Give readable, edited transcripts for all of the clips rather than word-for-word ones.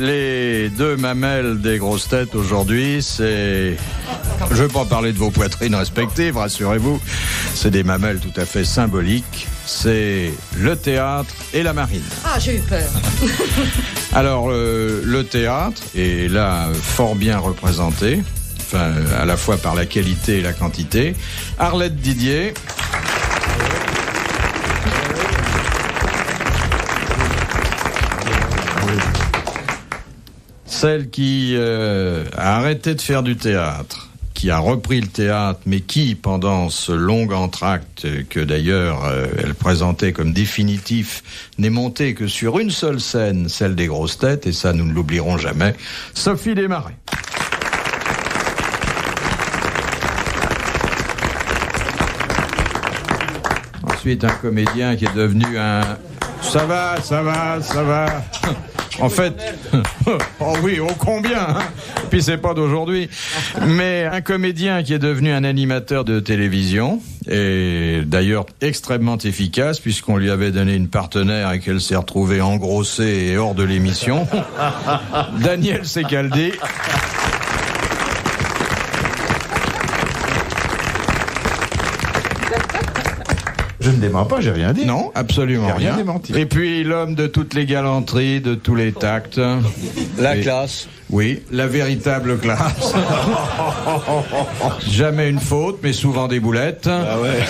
Les deux mamelles des grosses têtes aujourd'hui, c'est... Je ne vais pas parler de vos poitrines respectives, rassurez-vous. C'est des mamelles tout à fait symboliques. C'est le théâtre et la marine. Ah, j'ai eu peur. Alors, le théâtre est là fort bien représenté, enfin, à la fois par la qualité et la quantité. Arlette Didier. Celle qui a arrêté de faire du théâtre, qui a repris le théâtre, mais qui, pendant ce long entracte que d'ailleurs elle présentait comme définitif, n'est montée que sur une seule scène, celle des grosses têtes, et ça nous ne l'oublierons jamais, Sophie Desmarais. Ensuite, un comédien qui est devenu un... Ça va. En fait, oh oui, ô combien, hein. Puis c'est pas d'aujourd'hui. Mais un comédien qui est devenu un animateur de télévision, et d'ailleurs extrêmement efficace, puisqu'on lui avait donné une partenaire et qu'elle s'est retrouvée engrossée et hors de l'émission. Daniel Secaldi. Je ne dément pas, j'ai rien dit. Non, absolument J'ai rien rien. démenti. Et puis l'homme de toutes les galanteries, de tous les tacts. La classe. Oui, la véritable classe. Jamais une faute, mais souvent des boulettes. Ah ouais.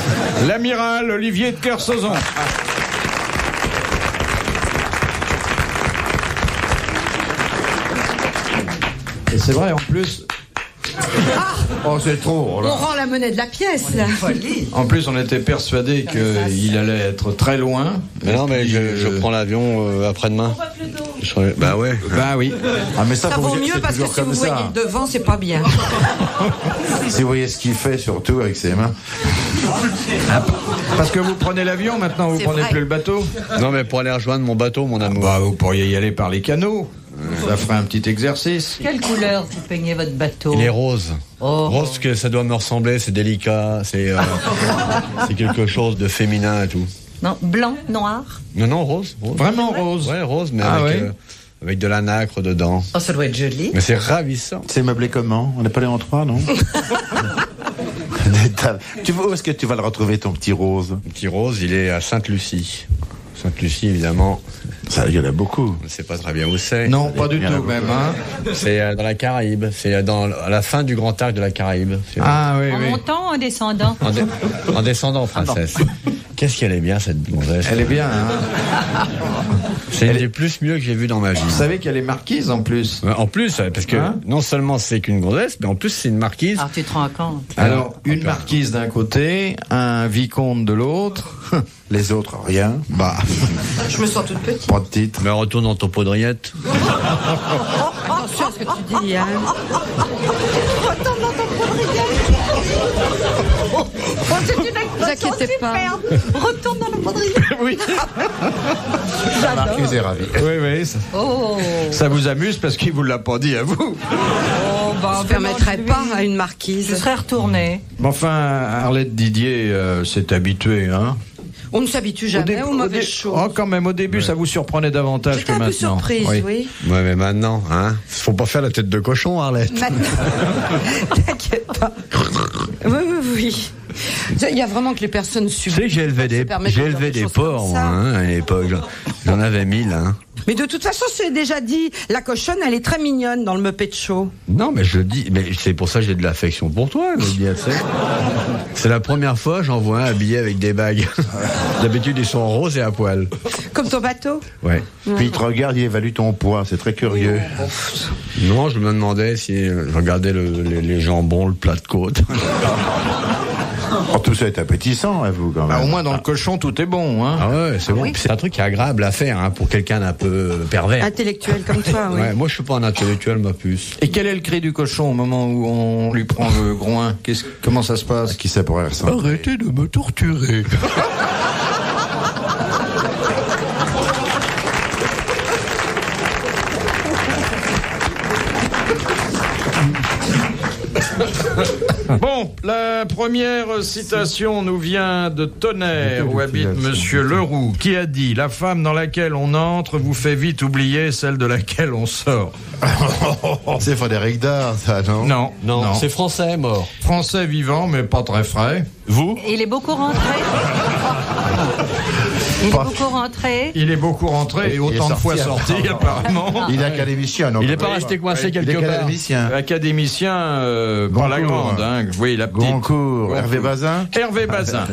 L'amiral Olivier de Kersauzon. Et c'est vrai, en plus... Oh, c'est trop, On là. rend la monnaie de la pièce, là. En plus, on était persuadé qu'il allait être très loin. Mais non, mais je prends l'avion après-demain. Bah ouais. Bah oui. Ah, mais ça Ça faut vaut vous dire, mieux c'est parce que toujours si vous comme voyez ça. le devant, c'est pas bien. Si vous voyez ce qu'il fait, surtout avec ses mains. Parce que vous prenez l'avion maintenant, vous C'est prenez vrai. plus le bateau. Non, mais pour aller rejoindre mon bateau, mon amour. Bah, vous pourriez y aller par les canaux. Ça ferait un petit exercice. Quelle couleur vous peignez votre bateau? Il est rose. Oh. Rose, parce que ça doit me ressembler, c'est délicat, c'est quelque chose de féminin et tout. Non, blanc, noir. Non, rose. Vraiment rose. Ouais, rose, mais Ah avec, ouais. Avec de la nacre dedans. Oh, ça doit être joli. Mais c'est ravissant. C'est meublé comment? On n'est pas allé en trois, non? Tu vois où est-ce que tu vas le retrouver, ton petit rose? Le petit rose, il est à Sainte-Lucie. Sainte-Lucie, évidemment, Ça, il y en a beaucoup. on ne sait pas très bien où c'est. Non, pas du Il y en a tout même. Hein. C'est dans la Caraïbe. C'est à la fin du grand arc de la Caraïbe. C'est- Ah oui, En oui. montant ou en descendant? En descendant, princesse. Qu'est-ce qu'elle est bien, cette gonzesse. Elle est bien. Hein. C'est une des plus mieux que j'ai vu dans ma vie. Vous savez qu'elle est marquise en plus. En plus, parce que Hein non seulement c'est qu'une gonzesse, mais en plus c'est une marquise. Ah, tu te rends compte? Alors, une marquise d'un côté, un vicomte de l'autre. Les autres, rien. Bah, Je me sens toute petite. Pas de titre. Mais retourne dans ton pot de rillettes. Attention à ce que tu dis, hein. Ne vous inquiétez pas. Retourne dans le poudrier. oui. Marquise est ravi. Oui. Oh. Ça vous amuse parce qu'il vous l'a pas dit à vous. Oh, bah, Je ne permettrais lui, pas à une Je marquise. serais retournée. Mais enfin, Arlette Didier s'est habituée, hein. On ne s'habitue jamais aux mauvaises choses. Oh, quand même, au début, ça vous surprenait davantage que J'étais un peu maintenant. surprise, oui. Ouais, mais maintenant, hein. Faut pas faire la tête de cochon, Arlette. Maintenant. T'inquiète pas. Oui. Il y a vraiment que les personnes Tu sais que j'ai élevé des porcs, moi, hein, à l'époque. J'en avais 1000, hein. Mais de toute façon, c'est déjà dit, la cochonne, elle est très mignonne dans le Muppet Show. Non, mais je le dis, mais c'est pour ça que j'ai de l'affection pour toi, je le dis assez. C'est la première fois que j'en vois un habillé avec des bagues. D'habitude, ils sont en rose et à poil. Comme ton bateau. Ouais. Puis il te regarde, il évalue ton poids. C'est très curieux. Non, je me demandais si je regardais les jambons, le plat de côte. Oh, tout ça est appétissant, à vous, quand Bah, même. au moins, dans le cochon, tout est bon, hein. Ah ouais, c'est bon. C'est un truc qui est agréable à faire, hein, pour quelqu'un d'un peu pervers. Intellectuel comme toi, oui. Ouais, moi, je suis pas un intellectuel, ma puce. Et quel est le cri du cochon au moment où on lui prend le groin? Comment ça se passe? Qui ça pourrait ressembler? Arrêtez de me torturer. Bon, Bon, la première citation nous vient de Tonnerre, où habite Monsieur Leroux, qui a dit « La femme dans laquelle on entre vous fait vite oublier celle de laquelle on sort. » C'est Frédéric Dard, ça, non? Non. C'est français, mort. Français vivant, mais pas très frais. Vous? Il est beaucoup rentré. Il est beaucoup rentré et autant de fois sorti, apparemment. Il est académicien, non? Il n'est pas resté coincé Il est quelque part. académicien. Académicien, pas la grande, hein. Oui, la petite. Goncourt. Hervé Bazin? Hervé Bazin.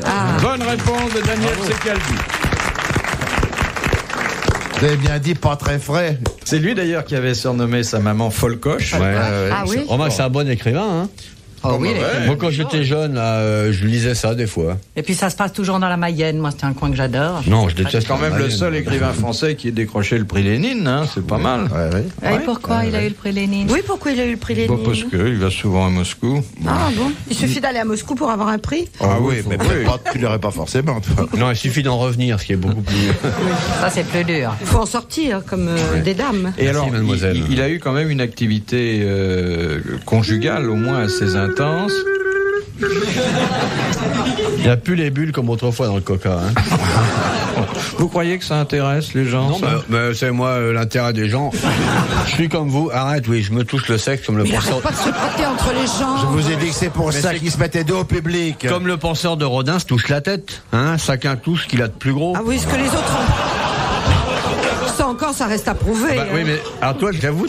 Bonne réponse de Daniel Secaldi. Vous avez bien dit pas très frais. C'est lui d'ailleurs qui avait surnommé sa maman Folcoche. Ouais. Ah oui. Remarque, c'est un bon écrivain, hein. Oh oui, ouais. Moi, quand j'étais jeune, là, je lisais ça des fois. Et puis ça se passe toujours dans la Mayenne. Moi, c'est un coin que j'adore. Non, je C'est déteste quand même le Mayenne. seul écrivain français qui ait décroché le prix Lénine, hein. C'est pas mal. Ah, Et pourquoi il a eu le prix Lénine? Oui, pourquoi il a eu le prix Lénine? Bon, parce qu'il va souvent à Moscou. Ah bon. Il suffit d'aller à Moscou pour avoir un prix? Ah oui, mais tu l'aurais pas forcément, toi. Non, il suffit d'en revenir, ce qui est beaucoup plus... Ça, c'est plus dur. Il faut en sortir, comme des dames. Et alors, mademoiselle. il a eu quand même une activité conjugale, au moins assez intense. Il n'y a plus les bulles comme autrefois dans le coca. Hein. Vous croyez que ça intéresse les gens? Non, ça mais c'est moi l'intérêt des gens. Je suis comme vous, arrête, oui, je me touche le sexe comme le Il penseur. n'arrête pas de se prêter entre les gens. Je vous ai dit que c'est pour ça c'est- qu'il se mettait dos au public. Comme le penseur de Rodin se touche la tête. Hein, chacun touche ce qu'il a de plus gros. Ah oui, ce que les autres ont. Ça encore, ça reste à prouver. Bah, oui, mais alors toi, j'avoue,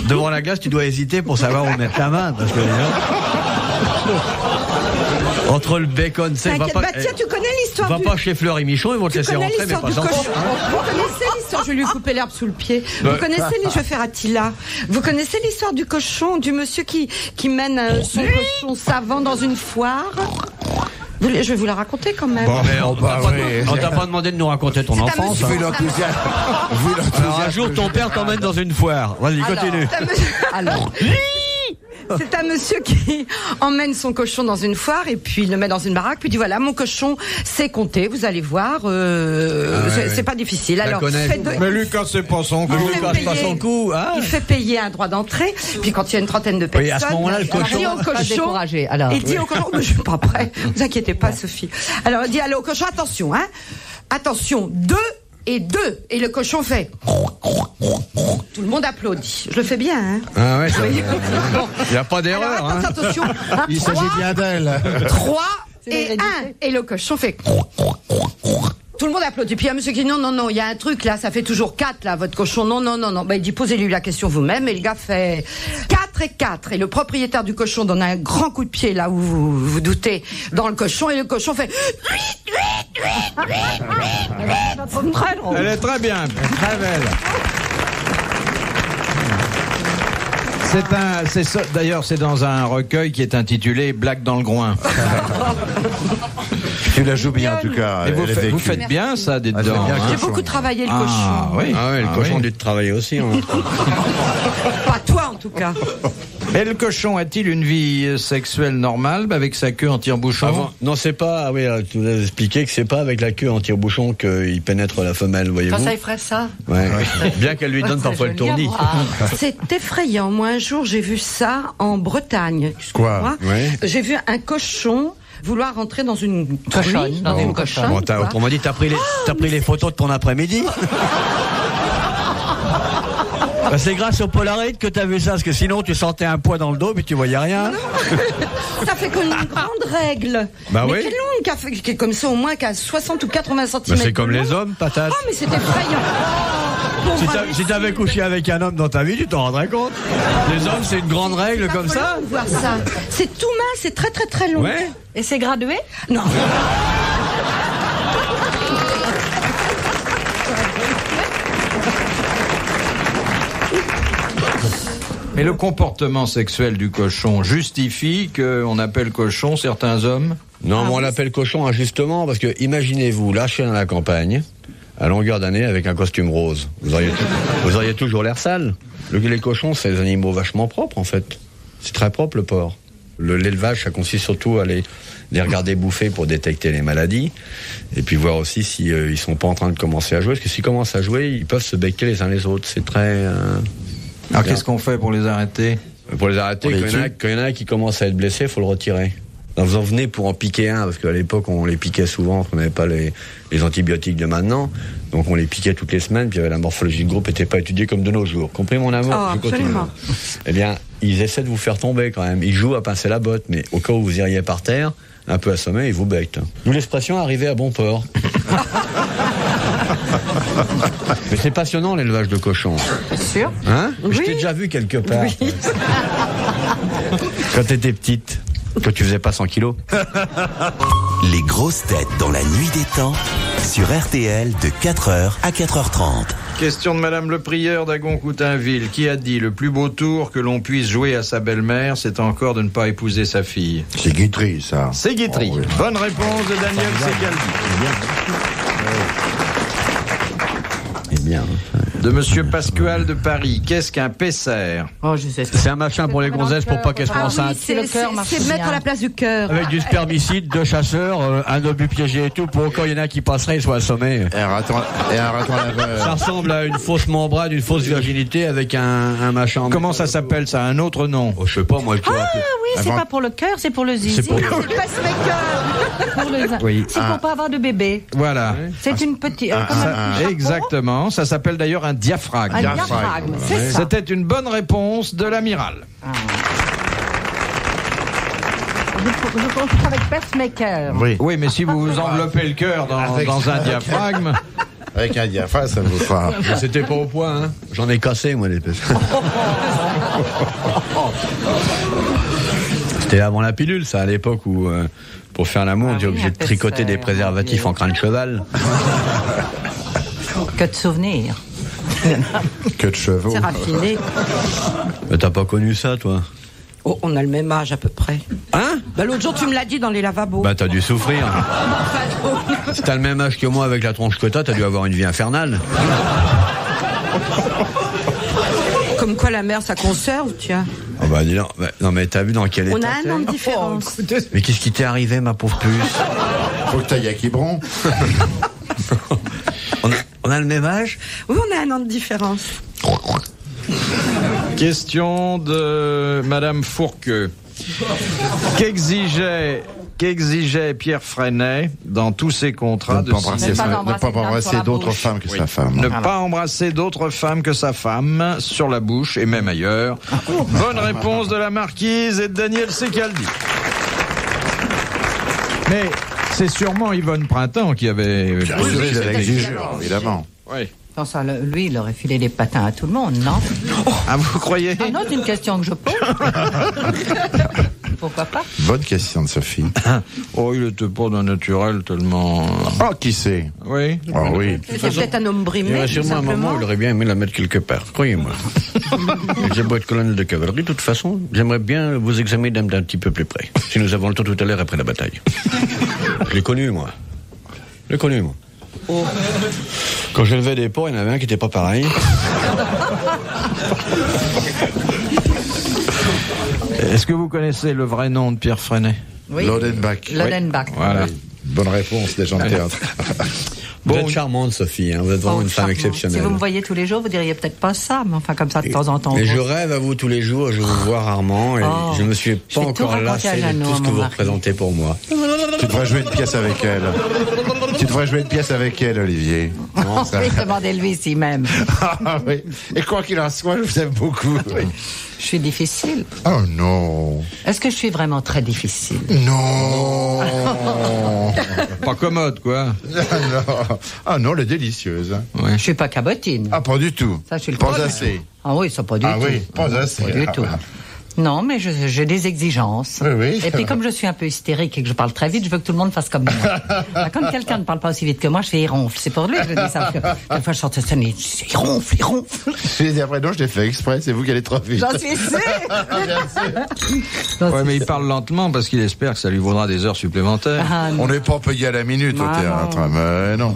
devant la glace, tu dois hésiter pour savoir où mettre ta main. Parce que les gens... Entre le bacon, c'est T'inquiète, bah tiens, tu connais l'histoire va du... pas chez Fleur et Michon, ils vont te Tu laisser connais rentrer, mais l'histoire pas du sans cochon. porte. Vous connaissez l'histoire, je vais lui couper l'herbe sous le pied. Vous connaissez, je vais faire Attila. Vous connaissez l'histoire du cochon, du monsieur qui mène son cochon savant dans une foire? Je vais vous la raconter quand même. Mais on t'a pas demandé de nous raconter ton C'est un enfance. monsieur- Vu l'enthousiasme. Vu l'enthousiasme. Alors un jour, ton père t'emmène dans une foire. Vas-y, continue. C'est un monsieur qui emmène son cochon dans une foire et puis il le met dans une baraque puis il dit voilà mon cochon c'est compté, vous allez voir, c'est pas difficile. La Alors connais, faites vous, de- Mais Lucas, c'est pas son coup. Il Lui fait casse pas payer- son cou. Ah. il fait payer un droit d'entrée, puis quand il y a une trentaine de personnes, Oui, à ce moment-là, le il cochon- dit au Pas cochon, découragé, alors. il dit au cochon, je suis pas prêt, vous inquiétez pas Sophie. Alors il dit allez au cochon, attention, hein, attention, 2 et 2, et le cochon fait. Tout le monde applaudit. Je le fais bien, hein. Ah ouais, ça- Bon. il n'y a pas d'erreur. Alors, Hein. attention, Il s'agit bien d'elle. 3 C'est et l'hérédité. 1. Et le cochon fait. Tout le monde applaudit. Puis il y a un monsieur qui dit non, il y a un truc là, ça fait toujours 4 là, votre cochon. Non. Bah, il dit posez-lui la question vous-même. Et le gars fait 4 et 4. Et le propriétaire du cochon donne un grand coup de pied là où vous vous doutez dans le cochon. Et le cochon fait. Très drôle. Elle est très bien, très belle. C'est ça. D'ailleurs, c'est dans un recueil qui est intitulé Blague dans le groin. Tu la joues bien en tout cas. Et vous, Elle est vous vécue. faites bien ça, des Ah, dedans. j'aime bien hein. J'ai beaucoup travaillé le cochon. Ah oui. Ah ouais, le Ah cochon a oui. dû travailler aussi. Hein. Pas toi en tout cas. Et le cochon a-t-il une vie sexuelle normale avec sa queue en tire-bouchon? Non, c'est pas. Ah oui, tu nous as expliqué que c'est pas avec la queue en tire-bouchon qu'il pénètre la femelle, voyez-vous. Quand ça, il ferait ça. Ouais. Bien qu'elle lui donne C'est parfois le joli à tournis. voir. C'est effrayant. Moi, un jour, j'ai vu ça en Bretagne. Quoi? Ouais. J'ai vu un cochon vouloir rentrer dans une Cochonne, truie, dans une une cochonne. Bon, autrement dit, t'as pris les photos de ton après-midi. Bah, c'est grâce au Polaroid que t'as vu ça, parce que sinon tu sentais un poids dans le dos, mais tu voyais rien. Ça fait comme une grande règle. Bah mais oui. qui est longue, qui est comme ça au moins qu'à 60 ou 80 cm. Bah, c'est comme les hommes, patate. Oh, mais c'est effrayant. Si t'avais couché avec un homme dans ta vie, tu t'en rendrais compte. Les hommes, c'est une grande règle comme ça. Voir ça. C'est tout mince, c'est très très très long. Ouais. Et c'est gradué? Non. Mais le comportement sexuel du cochon justifie qu'on appelle cochon certains hommes? Non, mais on l'appelle cochon injustement, parce que imaginez-vous lâcher dans la campagne, à longueur d'année, avec un costume rose. Vous auriez toujours l'air sale. Les cochons, c'est des animaux vachement propres, en fait. C'est très propre, le porc. L'élevage, ça consiste surtout à les regarder bouffer pour détecter les maladies, et puis voir aussi si ils sont pas en train de commencer à jouer, parce que s'ils commencent à jouer, ils peuvent se becquer les uns les autres. C'est très... Alors qu'est-ce qu'on fait pour les arrêter? Pour les arrêter, On les quand il y en a qui commencent à être blessés, il faut le retirer. vous en venez pour en piquer un, parce qu'à l'époque, on les piquait souvent, on n'avait pas les antibiotiques de maintenant. Donc on les piquait toutes les semaines, puis la morphologie de groupe n'était pas étudiée comme de nos jours. Compris, mon amour? Oh, Je continue. absolument. Eh bien, ils essaient de vous faire tomber quand même. Ils jouent à pincer la botte, mais au cas où vous iriez par terre, un peu assommé, ils vous bectent. D'où l'expression arriver à bon port. Mais c'est passionnant l'élevage de cochons. Sûr? Hein? Oui. Je t'ai déjà vu quelque part. Quand t'étais petite, que tu faisais pas 100 kilos. Les grosses têtes dans la nuit des temps sur RTL de 4h à 4h30. Question de Madame le Prieur d'Agon-Coutainville, qui a dit: le plus beau tour que l'on puisse jouer à sa belle-mère, c'est encore de ne pas épouser sa fille. C'est Guitry, ça. C'est Guitry. Oh, oui. Bonne réponse de Daniel Secaldi. Eh bien. De Monsieur Pasquale de Paris. Qu'est-ce qu'un Pesser? Oh, je sais. C'est un machin pour les gonzesses pour pas qu'elles soient Ah oui, enceintes. c'est Le cœur marche c'est mettre bien. à la place du cœur. Avec du spermicide, deux chasseurs, un obus piégé et tout, pour quand il y en a qui passeraient, ils soient assommés. Et un raton laveur. Ça ressemble à une fausse membrane, une fausse virginité avec un machin. Comment ça s'appelle ça? Un autre nom? Oh, je sais pas, moi, je te rappelle. Oui, c'est Avant- pas pour le cœur, c'est pour le zizi. C'est pour- C'est le pacemaker. Pour le- Oui. C'est pour pas avoir de bébé. Voilà. C'est une petite. comme un petit chapeau. Exactement. Ça s'appelle d'ailleurs un diaphragme. Un diaphragme, c'est ça. C'était une bonne réponse de l'amiral. Je comprends avec pacemaker. Oui. Oui, mais si vous vous enveloppez le cœur dans un diaphragme, Avec un diaphragme, ça vous fera. Mais c'était pas au point, hein. J'en ai cassé, moi, l'espèce. C'était avant la pilule, ça, à l'époque où, pour faire l'amour, on était oui, obligé de un tricoter des Pesser, préservatifs en crâne de cheval. Que de souvenirs. Que de chevaux. C'est raffiné. Mais t'as pas connu ça, toi? Oh, on a le même âge à peu près. Hein? Bah, l'autre jour, tu me l'as dit dans les lavabos. Bah, t'as dû souffrir. Si t'as le même âge que moi avec la tronche que t'as dû avoir une vie infernale. Comme quoi la mère, ça conserve, tiens. Oh bah, dis donc. Bah, non, mais t'as vu dans quel état On a un an de différence. Mais qu'est-ce qui t'est arrivé, ma pauvre puce? Faut que t'ailles à Quiberon. On a le même âge? Oui, on a un an de différence. question de Madame Fourqueux. Qu'exigeait Pierre Freinet dans tous ses contrats de signer? Ne pas embrasser d'autres femmes que sa femme. Ne pas embrasser d'autres femmes que sa femme sur la bouche et même ailleurs. Bonne réponse de la marquise et de Daniel Secaldi. Mais c'est sûrement Yvonne Printemps qui avait posé cette question. Évidemment. Oui. Non, ça, lui, il aurait filé les patins à tout le monde, non? Ah, vous croyez? Ah non, c'est une question que je pose. Pourquoi pas? Bonne question de Sophie. Oh, il était pas d'un naturel tellement... Oh, qui sait? Oui. Oh oui. C'est peut-être un homme Il y brimé, aurait tout sûrement un moment simplement. où il aurait bien aimé la mettre quelque part, croyez-moi. J'ai beau être colonel de cavalerie, de toute façon, j'aimerais bien vous examiner d'un petit peu plus près. Si nous avons le temps tout à l'heure après la bataille. Je l'ai connu, moi. Oh. Quand j'élevais des porcs, il y en avait un qui n'était pas pareil. Est-ce que vous connaissez le vrai nom de Pierre Freinet? Oui. Lodenbach. Lodenbach. Voilà. Bonne réponse des gens de théâtre. Vous Bon, êtes charmante, Sophie, hein. Vous êtes vraiment Oh, une femme charmant. exceptionnelle. Si vous me voyez tous les jours, vous diriez peut-être pas ça, mais enfin, comme ça, de temps en temps. Mais je gros. rêve à vous tous les jours, je vous vois rarement et Oh. je me suis Je pas vais tout encore raconter à lassé de Jeannot, tout ce que mon vous mari. représentez pour moi. Tu devrais jouer une pièce avec elle. Tu devrais jouer une pièce avec elle, Olivier. Oh, oui, demandez-lui ici même. Ah oui. Et quoi qu'il en soit, je vous aime beaucoup. Je suis difficile. Oh non. Est-ce que je suis vraiment très difficile? Non. pas commode, quoi. Ah non, elle est délicieuse. Hein. Ouais. Je suis pas cabotine. Ah, pas du tout. Ça, je suis le Pas contraire. assez. Ah oui, ça pas du Ah tout. oui, pas assez. Pas du Ah tout. bah. Non, mais j'ai des exigences. Oui, oui. Et puis comme je suis un peu hystérique et que je parle très vite, je veux que tout le monde fasse comme moi. Quand quelqu'un ne parle pas aussi vite que moi, je fais il ronfle. C'est pour lui que je dis ça. Parce que une fois je sortais de scène, il dit il ronfle. J'ai dit après, non, je l'ai fait exprès, c'est vous qui allez trop vite. J'en suis sûre. J'en Ouais, suis mais il sûre. parle lentement parce qu'il espère que ça lui vaudra des heures supplémentaires. Ah, non. On n'est pas payé à la minute au Ah, théâtre, non. mais non.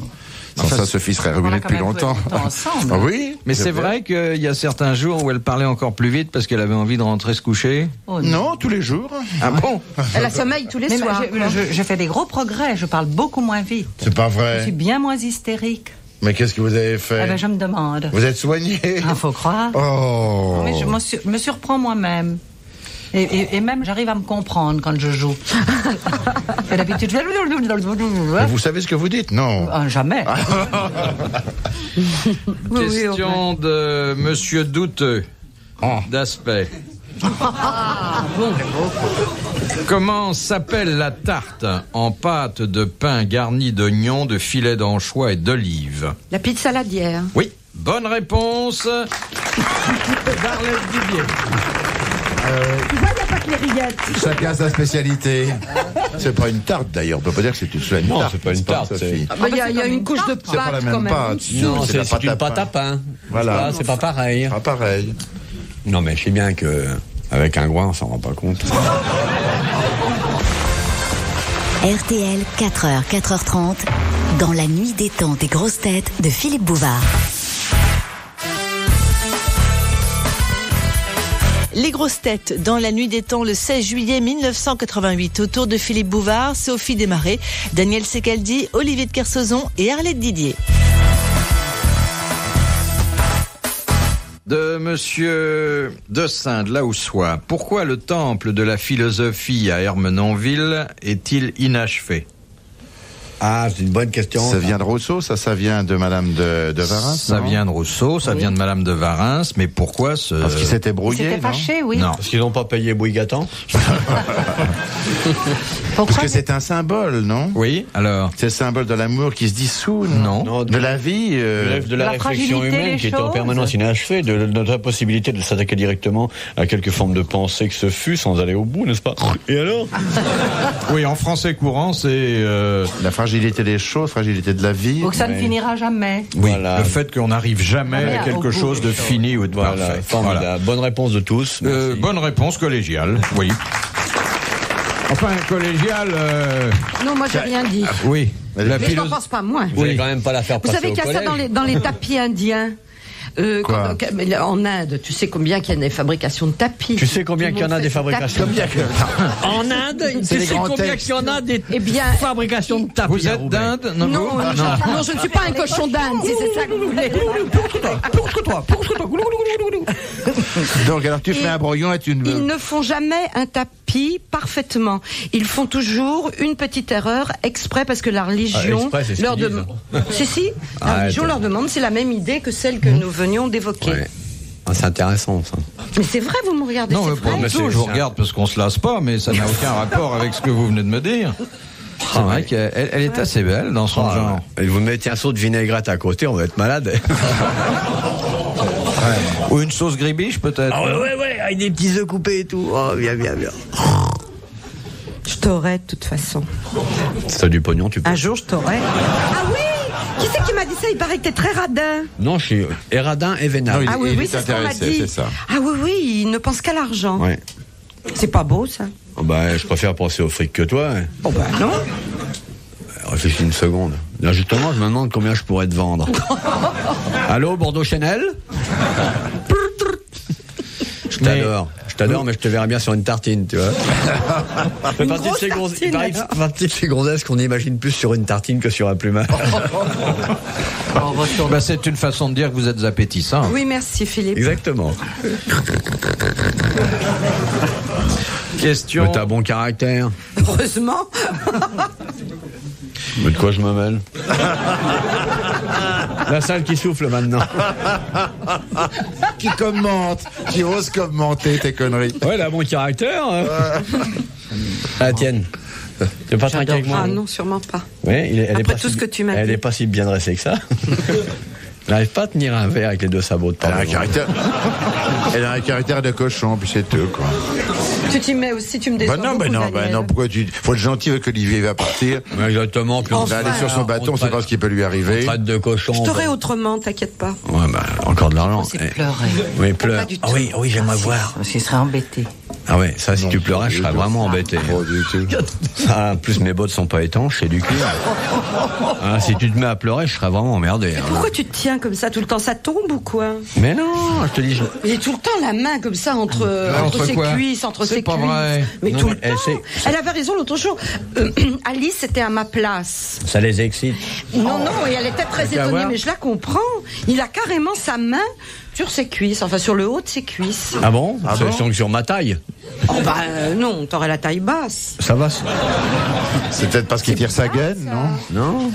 Sans Enfin, ça, Sophie serait On ruinée a quand depuis même longtemps. joué longtemps ensemble. Ah oui. Mais c'est vrai qu'il y a certains jours où elle parlait encore plus vite parce qu'elle avait envie de rentrer se coucher. Oh, non. Non, tous les jours. Ah bon? Elle a sommeil tous les Mais soirs. je fais des gros progrès. Je parle beaucoup moins vite. C'est pas Je suis vrai. bien moins hystérique. Mais qu'est-ce que vous avez Eh fait? ben, je me demande. Vous êtes soigné. Ah, faut croire. Oh. Mais je me surprends moi-même. Et même, j'arrive à me comprendre quand je joue. Et d'habitude, je fais... Mais vous savez ce que vous dites? Non. Jamais. Question de Monsieur Douteux, d'aspect. Comment s'appelle la tarte en pâte de pain garnie d'oignons, de filets d'anchois et d'olives? La pizza saladière. Oui, bonne réponse d'Arlette Didier. Tu vois, il n'y a pas que les rillettes. Chacun sa spécialité. C'est pas une tarte d'ailleurs, on peut pas dire que c'est une tarte. Non, c'est pas une tarte, Sophie. Il y a une couche de C'est pas la pâte même quand même. pâte. Non, c'est la une pâte à pain. Voilà. C'est pas pareil. Pas pareil. Non, mais je sais bien que avec un groin, on s'en rend pas compte. RTL, 4h, 4h30, dans la nuit détente des grosses têtes de Philippe Bouvard. Les grosses têtes dans la nuit des temps le 16 juillet 1988. Autour de Philippe Bouvard, Sophie Desmarais, Daniel Secaldi, Olivier de Kersauzon et Arlette Didier. De Monsieur de Saint-de-Laussois. Pourquoi le temple de la philosophie à Ermenonville est-il inachevé? Ah, c'est une bonne question. Ça vient de Rousseau, ça vient de Madame de Varins. Ça vient de Rousseau, ça vient de Madame de Varins, mais pourquoi ce... Parce qu'ils s'étaient Il brouillés, s'était non? fâché, oui. Non. Parce qu'ils n'ont pas payé Bouyguatan. Parce que c'est un symbole, non? Oui, alors... C'est le symbole de l'amour qui se dissout, Non. De la vie. De la La réflexion fragilité humaine des qui était en choses. permanence inachevée, de notre impossibilité de s'attaquer directement à quelque forme de pensée que ce fût sans aller au bout, n'est-ce pas? Et alors? Oui, en français courant, c'est... La fragilité des choses, fragilité de la vie. Donc ça ne finira jamais. Oui, Voilà. le fait qu'on n'arrive jamais Jamais à au quelque bout chose de fini ou de Voilà, parfait. formidable. Voilà. Bonne réponse de tous. Merci. Bonne réponse collégiale, oui. Enfin, collégiale, Non, moi, j'ai rien dit. oui. Mais je n'en pense pas moins. Vous n'allez quand même pas la faire Vous passer savez au qu'il y a ça collège. dans les tapis indiens. Quoi En Inde, tu sais combien qu'il y a des fabrications de tapis. Tu sais combien Tout qu'il y le en a monde des fait ses fabrications tapis. En Inde, C'est tu des sais grands combien textes. qu'il y en a des Eh bien, fabrications de tapis. Vous à êtes Roubaix. d'Inde? Non, vous non, je ne suis pas un cochon d'Inde, si c'est ça que vous voulez. Donc, alors tu fais un brouillon et tu Ils ne font jamais un tapis parfaitement. Ils font toujours une petite erreur exprès parce que la religion exprès, c'est ce leur qu'ils demande. disent. Si, la Arrête. religion leur demande, c'est la même idée que celle que nous venions d'évoquer. Ouais. Ah, c'est intéressant, ça. Mais c'est vrai, vous me regardez, Non, c'est mais vrai. pour mais tout, c'est- je vous c'est un- regarde parce qu'on se lasse pas, mais ça n'a aucun rapport avec ce que vous venez de me dire. C'est vrai qu'elle elle est assez belle dans son genre. Et vous mettez un seau de vinaigrette à côté, on va être malade. Ou une sauce gribiche, peut-être. Ah ouais, avec des petits œufs coupés et tout. Oh, bien. Je t'aurais de toute façon. Si t'as du pognon, tu peux. Un jour, je t'aurais. Ah oui! Qui c'est qui m'a dit ça? Il paraît que t'es très radin. Non, je suis Eradin et Vénal. Ah oui, il oui, est c'est ce qu'on m'a intéressé, dit. c'est ça. Ah oui, oui, il ne pense qu'à l'argent. Ouais. C'est pas beau, ça? Oh, bah, je préfère penser au fric que toi. Hein. Oh ben non. Réfléchis une seconde. Là, justement, je me demande combien je pourrais te vendre. Allô, Bordeaux-Chanel? Je t'adore, mais je te verrais bien sur une tartine, tu vois. Fais partie de ces tartine, il paraît que c'est partie de ces gonzesses qu'on imagine plus sur une tartine que sur un plumard. Bah, c'est une façon de dire que vous êtes appétissant. Oui, merci, Philippe. Exactement. Question. Mais t'as bon caractère. Heureusement. Mais de quoi je me mêle? La salle qui souffle maintenant. qui commente, qui ose commenter tes conneries. Ouais, elle a bon caractère. Hein. Ah, tienne. Tu veux pas trinquer avec moi? Ah non, sûrement pas. Ouais, elle est Après pas tout si- ce que tu m'as Elle dit. est pas si bien dressée que ça. Elle n'arrive pas à tenir un verre avec les deux sabots de Elle a un pardon. caractère. Elle a un caractère de cochon, puis c'est tout, quoi. Tu t'y mets aussi, tu me déçois beaucoup, Daniel. pourquoi tu. Faut être gentil avec Olivier, il va partir. Ouais, exactement. Puis Il va aller sur son bâton, on sait pas ce qui peut lui arriver. Traite de cochon. Je t'aurai autrement, t'inquiète pas. Ouais, bah, encore de l'argent. C'est Eh. pleurer. Oui, pleure. Pas du tout. Ah oui, j'aimerais voir. Parce qu'il serait embêté. Ah ouais, ça, si tu pleurais, je serais vraiment embêté. Pas du tout. Ah, en plus, mes bottes sont pas étanches, c'est du cuir. Ah, si tu te mets à pleurer, je serais vraiment emmerdé. Hein. Pourquoi tu te tiens comme ça tout le temps? Ça tombe ou quoi? Mais non, je te dis, Il est tout le temps la main comme ça entre entre ses quoi? cuisses, entre C'est ses pas cuisses. vrai. Mais Non, tout mais le elle temps. sait- Elle avait raison l'autre jour. Alice était à ma place. ça les excite. Non, non, et elle était très qu'à étonnée, voir. mais je la comprends. Il a carrément sa main Sur ses cuisses, enfin sur le haut de ses cuisses. Ah bon? Ah C'est bon sur ma taille. Oh bah non, t'aurais la taille basse. Ça va, ça? C'est peut-être parce qu'il tire sa gaine, non? Non?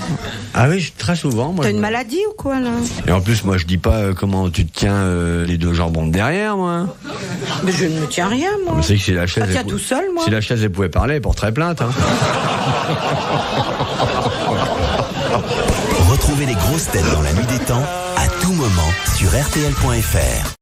Ah oui, très souvent. Moi, T'as une maladie ou quoi là? Et en plus, moi, je dis pas comment tu te tiens les deux jambons de derrière, moi. Mais je ne me tiens rien, moi. Mais c'est que si la chaise. Ça tient tout seul, moi. Si la chaise, elle pouvait parler, elle porterait plainte, hein. Retrouvez les grosses têtes dans la nuit des temps à tout moment sur RTL.fr.